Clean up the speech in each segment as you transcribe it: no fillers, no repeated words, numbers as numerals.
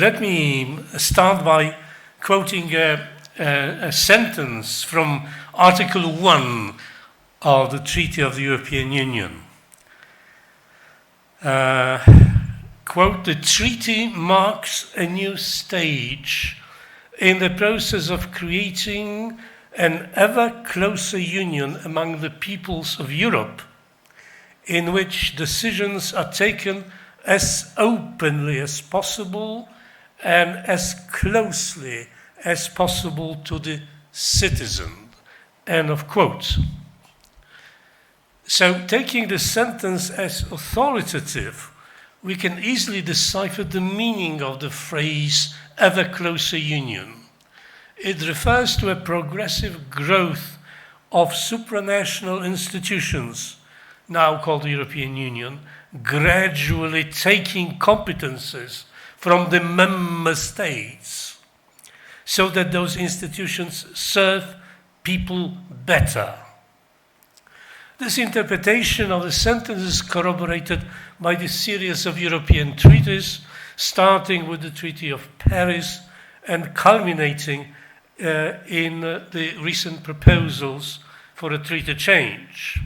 Let me start by quoting a sentence from Article 1 of the Treaty of the European Union. Quote, "The treaty marks a new stage in the process of creating an ever closer union among the peoples of Europe, in which decisions are taken as openly as possible and as closely as possible to the citizen." End of quote. So, taking the sentence as authoritative, we can easily decipher the meaning of the phrase ever closer union. It refers to a progressive growth of supranational institutions, now called the European Union, gradually taking competences from the member states so that those institutions serve people better. This interpretation of the sentence is corroborated by the series of European treaties, starting with the Treaty of Paris and culminating in the recent proposals for a treaty change.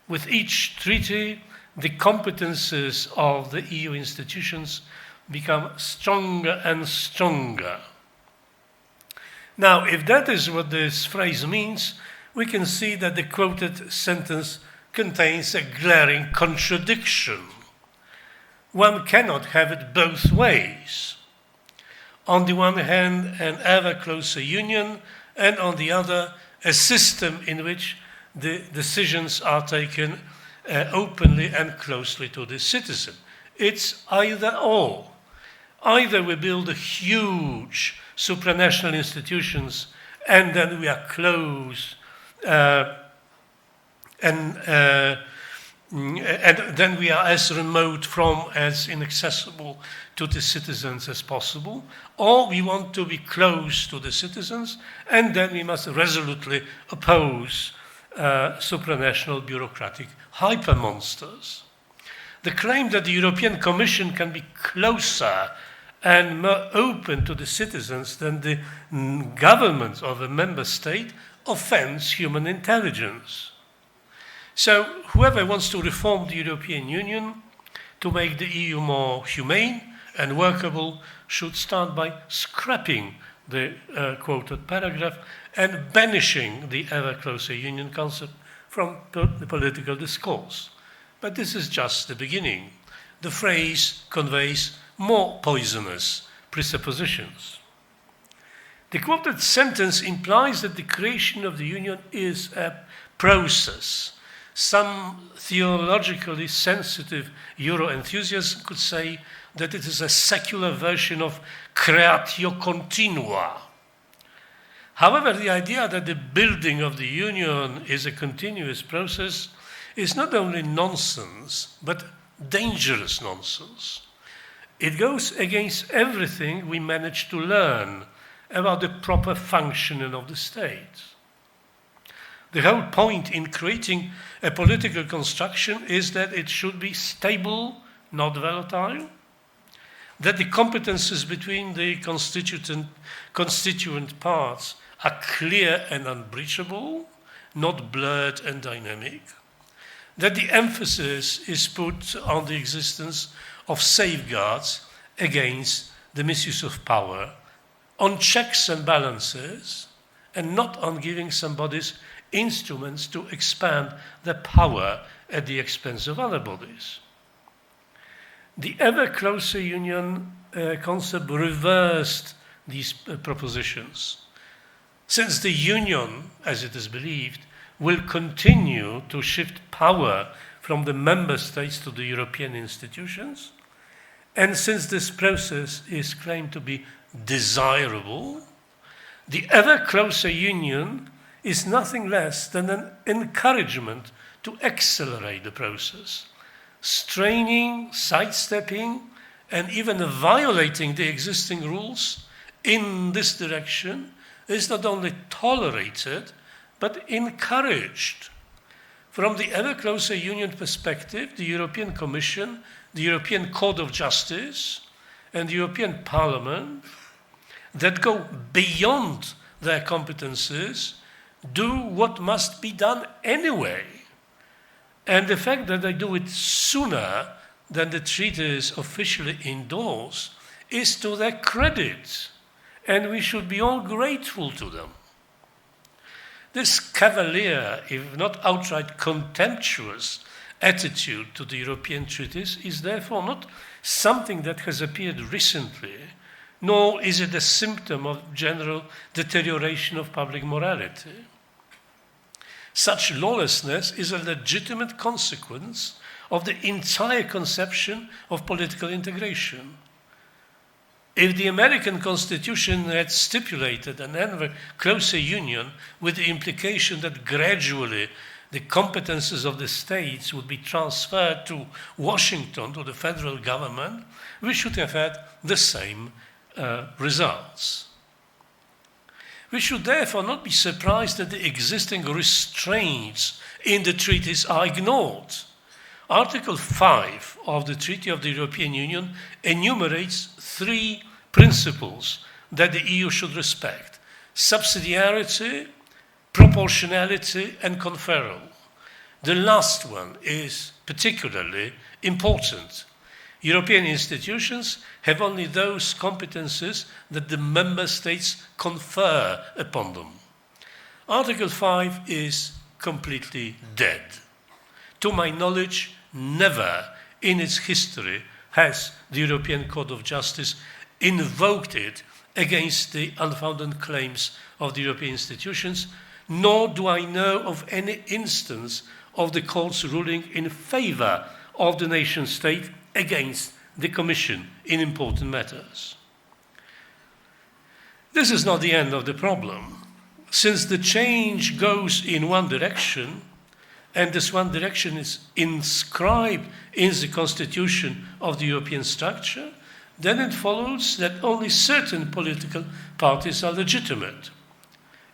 With each treaty, the competences of the EU institutions become stronger and stronger. Now, if that is what this phrase means, we can see that the quoted sentence contains a glaring contradiction. One cannot have it both ways. On the one hand, an ever closer union, and on the other, a system in which the decisions are taken openly and closely to the citizen. It's either or. Either we build huge supranational institutions and then we are closed and then we are as remote from, as inaccessible to the citizens as possible, or we want to be close to the citizens, and then we must resolutely oppose supranational bureaucratic hypermonsters. The claim that the European Commission can be closer and more open to the citizens than the government of a member state offends human intelligence. So whoever wants to reform the European Union to make the EU more humane and workable should start by scrapping the quoted paragraph and banishing the ever closer union concept from the political discourse. But this is just the beginning. The phrase conveys more poisonous presuppositions. The quoted sentence implies that the creation of the Union is a process. Some theologically sensitive Euro enthusiasts could say that it is a secular version of creatio continua. However, the idea that the building of the Union is a continuous process is not only nonsense, but dangerous nonsense. It goes against everything we managed to learn about the proper functioning of the state. The whole point in creating a political construction is that it should be stable, not volatile, that the competences between the constituent parts are clear and unbreachable, not blurred and dynamic, that the emphasis is put on the existence of safeguards against the misuse of power, on checks and balances, and not on giving some bodies instruments to expand their power at the expense of other bodies. The ever closer union concept reversed these propositions. Since the union, as it is believed, will continue to shift power from the member states to the European institutions, and since this process is claimed to be desirable, the ever closer union is nothing less than an encouragement to accelerate the process. Straining, sidestepping, and even violating the existing rules in this direction is not only tolerated, but encouraged. From the ever closer union perspective, the European Commission, the European Court of Justice, and the European Parliament that go beyond their competences do what must be done anyway. And the fact that they do it sooner than the treaty is officially endorsed is to their credit, and we should be all grateful to them. This cavalier, if not outright contemptuous, attitude to the European treaties is therefore not something that has appeared recently, nor is it a symptom of general deterioration of public morality. Such lawlessness is a legitimate consequence of the entire conception of political integration. If the American Constitution had stipulated an ever closer union with the implication that gradually the competences of the states would be transferred to Washington, to the federal government, we should have had the same results. We should therefore not be surprised that the existing restraints in the treaties are ignored. Article 5 of the Treaty of the European Union enumerates 3 principles that the EU should respect: subsidiarity, proportionality, and conferral. The last one is particularly important. European institutions have only those competences that the member states confer upon them. Article 5 is completely dead. To my knowledge, never in its history has the European Court of Justice invoked it against the unfounded claims of the European institutions, nor do I know of any instance of the court's ruling in favor of the nation state against the Commission in important matters. This is not the end of the problem. Since the change goes in one direction, and this one direction is inscribed in the constitution of the European structure, then it follows that only certain political parties are legitimate.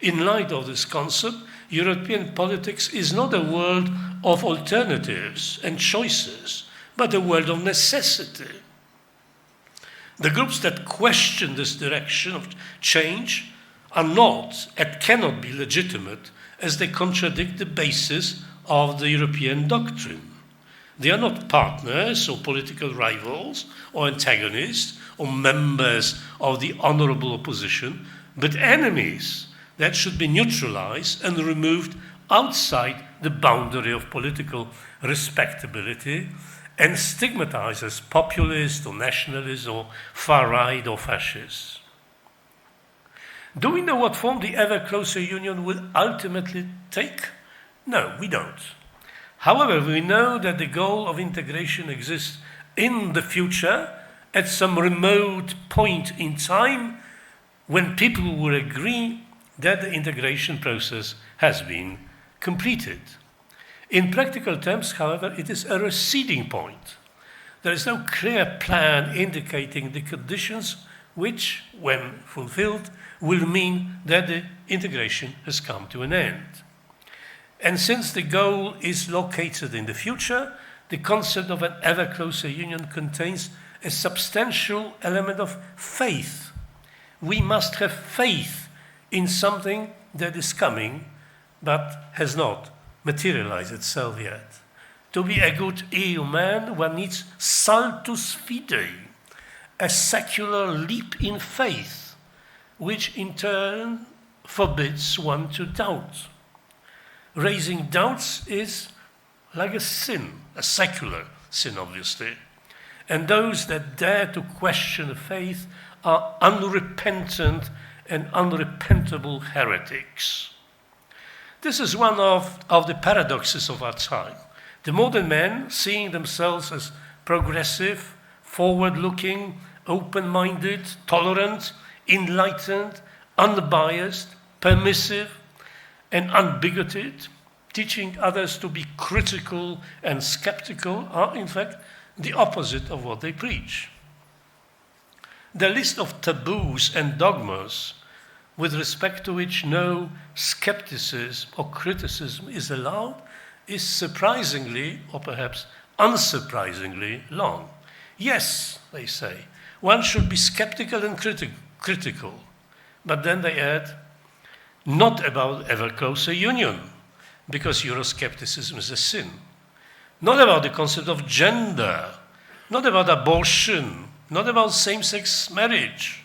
In light of this concept, European politics is not a world of alternatives and choices, but a world of necessity. The groups that question this direction of change are not and cannot be legitimate, as they contradict the basis of the European doctrine. They are not partners or political rivals or antagonists or members of the honorable opposition, but enemies that should be neutralized and removed outside the boundary of political respectability and stigmatized as populist or nationalist or far-right or fascist. Do we know what form the ever closer union will ultimately take? No, we don't. However, we know that the goal of integration exists in the future at some remote point in time when people will agree that the integration process has been completed. In practical terms, however, it is a receding point. There is no clear plan indicating the conditions which, when fulfilled, will mean that the integration has come to an end. And since the goal is located in the future, the concept of an ever closer union contains a substantial element of faith. We must have faith in something that is coming but has not materialized itself yet. To be a good EU man, one needs saltus fidei, a secular leap in faith, which in turn forbids one to doubt. Raising doubts is like a sin, a secular sin, obviously. And those that dare to question faith are unrepentant and unrepentable heretics. This is one of the paradoxes of our time. The modern men, seeing themselves as progressive, forward-looking, open-minded, tolerant, enlightened, unbiased, permissive, and unbigoted, teaching others to be critical and skeptical, are in fact the opposite of what they preach. The list of taboos and dogmas with respect to which no skepticism or criticism is allowed is surprisingly, or perhaps unsurprisingly, long. Yes, they say, one should be skeptical and critical. But then they add, not about ever closer union, because Euroscepticism is a sin. Not about the concept of gender, not about abortion, not about same-sex marriage,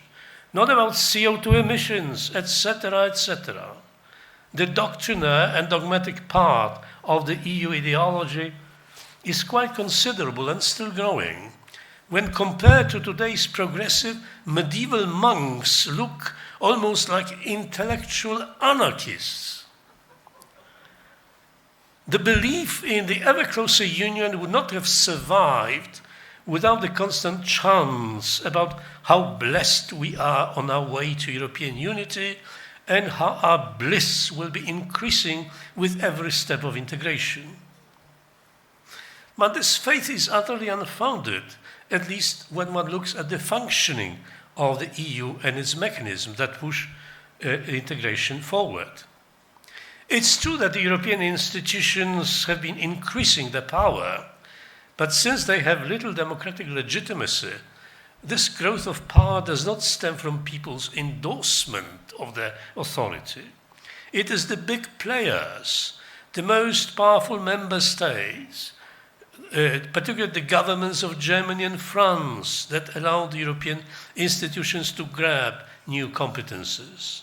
not about CO2 emissions, etc., etc. The doctrinaire and dogmatic part of the EU ideology is quite considerable and still growing. When compared to today's progressive medieval monks, look almost like intellectual anarchists. The belief in the ever closer union would not have survived without the constant chants about how blessed we are on our way to European unity and how our bliss will be increasing with every step of integration. But this faith is utterly unfounded, at least when one looks at the functioning of the EU and its mechanisms that push integration forward. It's true that the European institutions have been increasing their power, but since they have little democratic legitimacy, this growth of power does not stem from people's endorsement of their authority. It is the big players, the most powerful member states, particularly the governments of Germany and France, that allow the European institutions to grab new competences.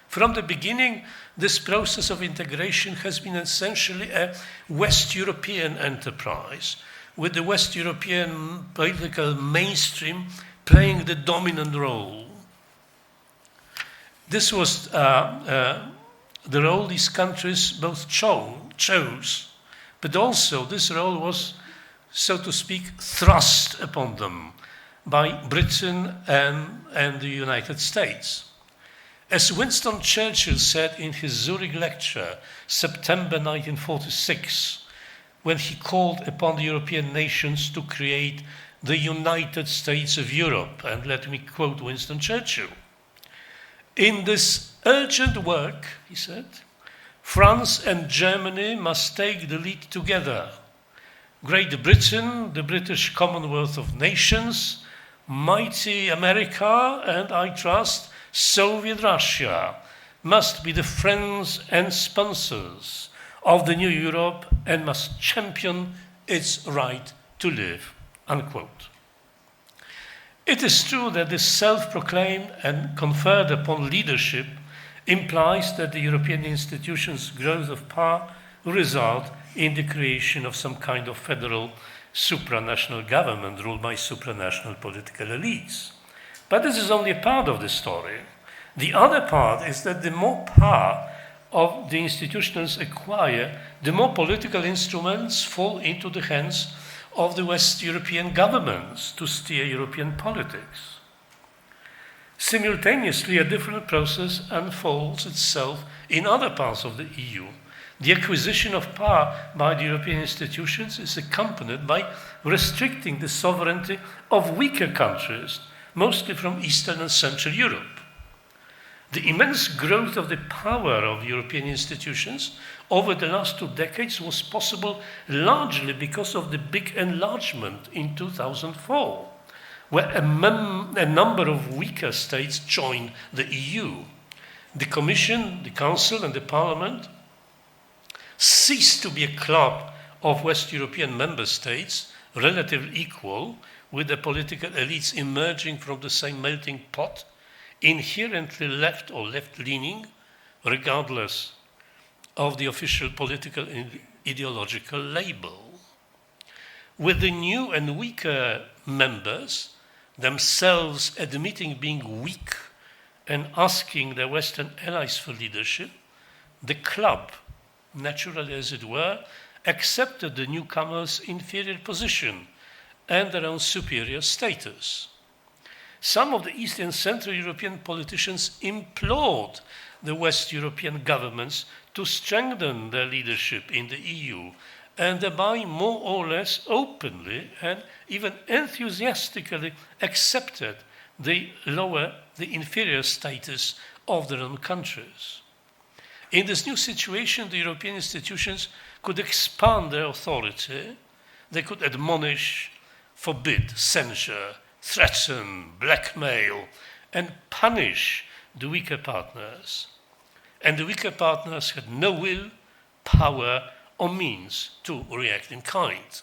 From the beginning, this process of integration has been essentially a West European enterprise, with the West European political mainstream playing the dominant role. This was the role these countries both chose, but also this role was, so to speak, thrust upon them by Britain and the United States. As Winston Churchill said in his Zurich lecture, September 1946, when he called upon the European nations to create the United States of Europe, and let me quote Winston Churchill, "In this urgent work," he said, "France and Germany must take the lead together. Great Britain, the British Commonwealth of Nations, mighty America, and I trust Soviet Russia must be the friends and sponsors of the new Europe and must champion its right to live," unquote. It is true that this self-proclaimed and conferred upon leadership implies that the European institutions' growth of power will result in the creation of some kind of federal supranational government ruled by supranational political elites. But this is only a part of the story. The other part is that the more power of the institutions acquire, the more political instruments fall into the hands of the West European governments to steer European politics. Simultaneously, a different process unfolds itself in other parts of the EU. The acquisition of power by the European institutions is accompanied by restricting the sovereignty of weaker countries, mostly from Eastern and Central Europe. The immense growth of the power of European institutions over the last 2 decades was possible largely because of the big enlargement in 2004, where a number of weaker states joined the EU. The Commission, the Council, and the Parliament ceased to be a club of West European member states, relatively equal, with the political elites emerging from the same melting pot, inherently left or left-leaning, regardless of the official political and ideological label. With the new and weaker members, themselves admitting being weak and asking their Western allies for leadership, the club, naturally as it were, accepted the newcomers' inferior position and their own superior status. Some of the East and Central European politicians implored the West European governments to strengthen their leadership in the EU and thereby more or less openly and even enthusiastically accepted the inferior status of their own countries. In this new situation, the European institutions could expand their authority. They could admonish, forbid, censure, threaten, blackmail, and punish the weaker partners. And the weaker partners had no will, power, or means to react in kind.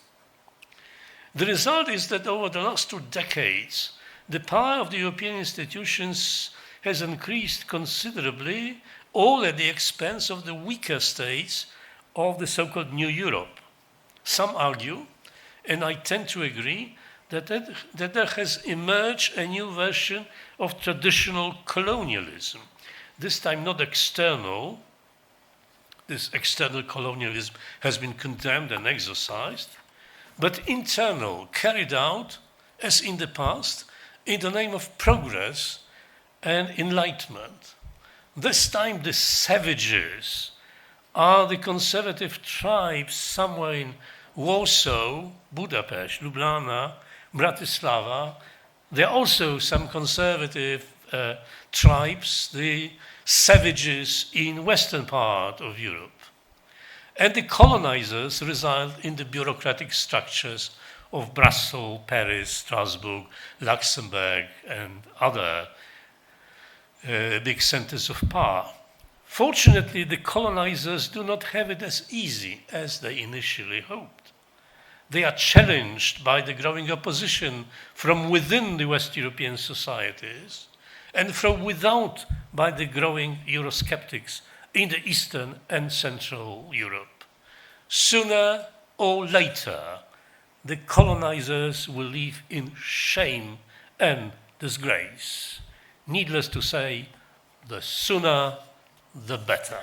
The result is that over the last 2 decades, the power of the European institutions has increased considerably, all at the expense of the weaker states of the so-called New Europe. Some argue, and I tend to agree, that there has emerged a new version of traditional colonialism, this time not external. This external colonialism has been condemned and exorcised, but internal, carried out, as in the past, in the name of progress and enlightenment. This time the savages are the conservative tribes somewhere in Warsaw, Budapest, Ljubljana, Bratislava. There are also some conservative tribes, the savages in western part of Europe. And the colonizers reside in the bureaucratic structures of Brussels, Paris, Strasbourg, Luxembourg, and other big centers of power. Fortunately, the colonizers do not have it as easy as they initially hoped. They are challenged by the growing opposition from within the West European societies and from without by the growing Eurosceptics in the Eastern and Central Europe. Sooner or later, the colonizers will live in shame and disgrace. Needless to say, the sooner, the better.